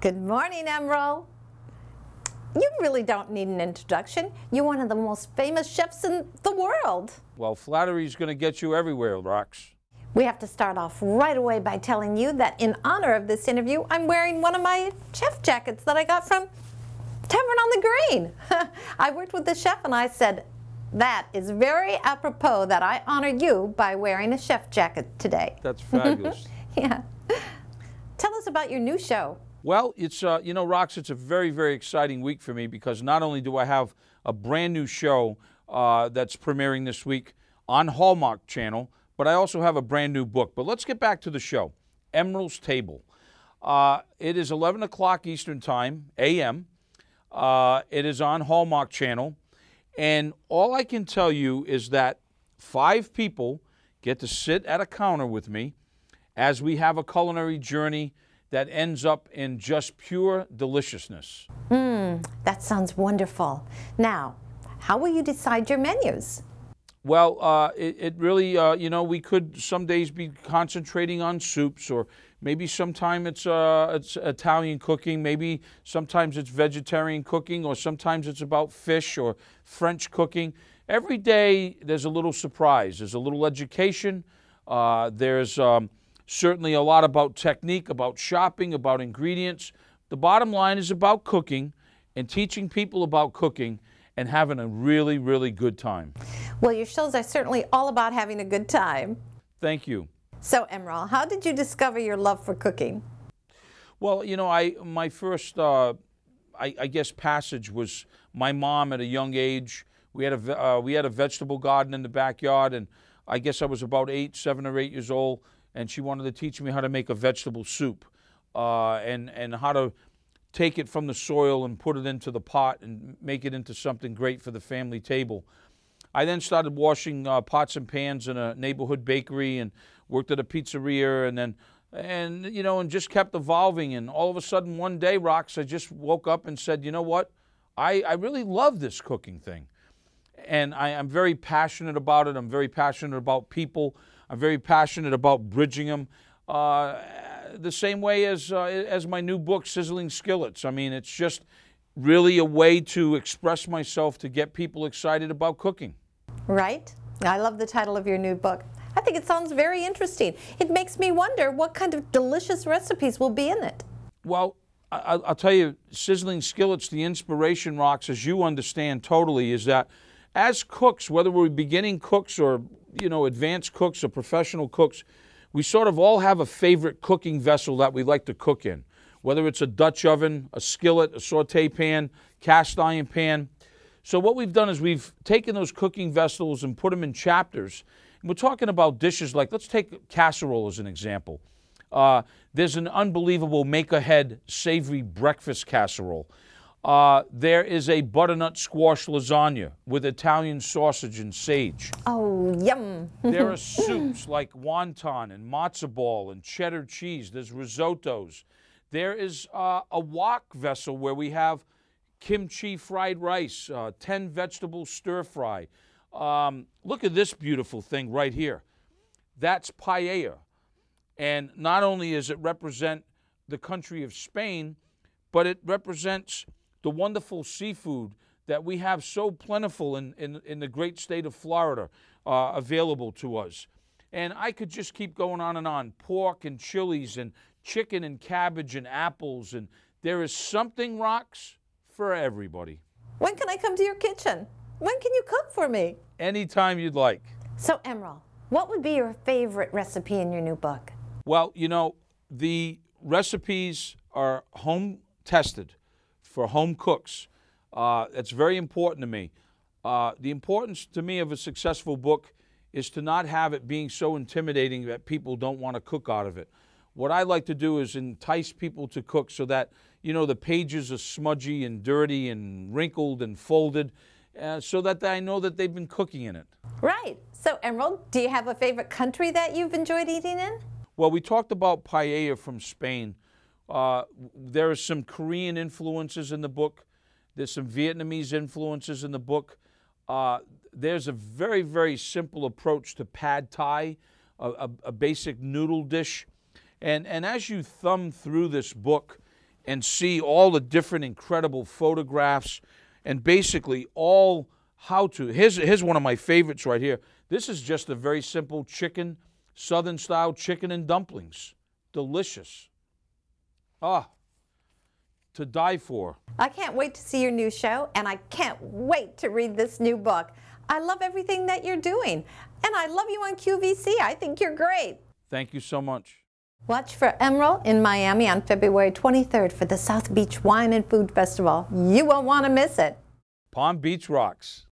Good morning, Emeril. You really don't need an introduction. You're one of the most famous chefs in the world. Well, flattery's going to get you everywhere, Rox. We have to start off right away by telling you that in honor of this interview, I'm wearing one of my chef jackets that I got from Tavern on the Green. I worked with the chef and I said, that is very apropos that I honor you by wearing a chef jacket today. That's fabulous. Yeah. Tell us about your new show. Well, it's, you know, Rox, it's a very, very exciting week for me because not only do I have a brand new show that's premiering this week on Hallmark Channel, but I also have a brand new book. But let's get back to the show, Emeril's Table. It is 11 o'clock Eastern Time, a.m. It is on Hallmark Channel. And all I can tell you is that 5 people get to sit at a counter with me as we have a culinary journey that ends up in just pure deliciousness. That sounds wonderful. Now, how will you decide your menus? Well, it really, you know, we could some days be concentrating on soups, or maybe sometime it's Italian cooking, maybe sometimes it's vegetarian cooking, or sometimes it's about fish or French cooking. Every day there's a little surprise. There's a little education. There's certainly a lot about technique, about shopping, about ingredients. The bottom line is about cooking and teaching people about cooking and having a really, really good time. Well, your shows are certainly all about having a good time. Thank you. So, Emeril, how did you discover your love for cooking? Well, you know, my first, I guess, passage was my mom at a young age. We had a vegetable garden in the backyard, and I guess I was about 7 or 8 years old, and she wanted to teach me how to make a vegetable soup and how to take it from the soil and put it into the pot and make it into something great for the family table. I then started washing pots and pans in a neighborhood bakery and worked at a pizzeria, and you know, and just kept evolving. And all of a sudden one day, Rox, I just woke up and said, you know what, I really love this cooking thing. And I'm very passionate about it. I'm very passionate about people. I'm very passionate about bridging them. The same way as my new book, Sizzling, Skillets. I mean, it's just really a way to express myself to get people excited about cooking. Right? I love the title of your new book. I think it sounds very interesting. It makes me wonder what kind of delicious recipes will be in it. Well, I'll tell you, Sizzling Skillets, the inspiration, Rox, as you understand totally, is that as cooks, whether we're beginning cooks or, you know, advanced cooks or professional cooks, we sort of all have a favorite cooking vessel that we like to cook in, whether it's a Dutch oven, a skillet, a saute pan, cast iron pan. So what we've done is we've taken those cooking vessels and put them in chapters. And we're talking about dishes like, let's take casserole as an example. There's an unbelievable make-ahead savory breakfast casserole. There is a butternut squash lasagna with Italian sausage and sage. Oh, yum. There are soups like wonton and matzo ball and cheddar cheese. There's risottos. There is a wok vessel where we have kimchi fried rice, 10 vegetable stir fry. Look at this beautiful thing right here. That's paella. And not only does it represent the country of Spain, but it represents the wonderful seafood that we have so plentiful in the great state of Florida available to us. And I could just keep going on. Pork and chilies and chicken and cabbage and apples. And there is something, Rox, for everybody. When can I come to your kitchen? When can you cook for me? Anytime you'd like. So, Emeril, what would be your favorite recipe in your new book? Well, you know, the recipes are home tested for home cooks. That's very important to me. The importance to me of a successful book is to not have it being so intimidating that people don't want to cook out of it. What I like to do is entice people to cook so that, you know, the pages are smudgy and dirty and wrinkled and folded, so that I know that they've been cooking in it. Right. So, Emeril, do you have a favorite country that you've enjoyed eating in? Well, we talked about paella from Spain. There are some Korean influences in the book. There's some Vietnamese influences in the book. There's a very, very simple approach to pad thai, a basic noodle dish. And as you thumb through this book, and see all the different incredible photographs and basically all how to. Here's one of my favorites right here. This is just a very simple chicken, Southern style chicken and dumplings. Delicious. Ah, to die for. I can't wait to see your new show, and I can't wait to read this new book. I love everything that you're doing, and I love you on QVC. I think you're great. Thank you so much. Watch for Emeril in Miami on February 23rd for the South Beach Wine and Food Festival. You won't want to miss it. Palm Beach rocks.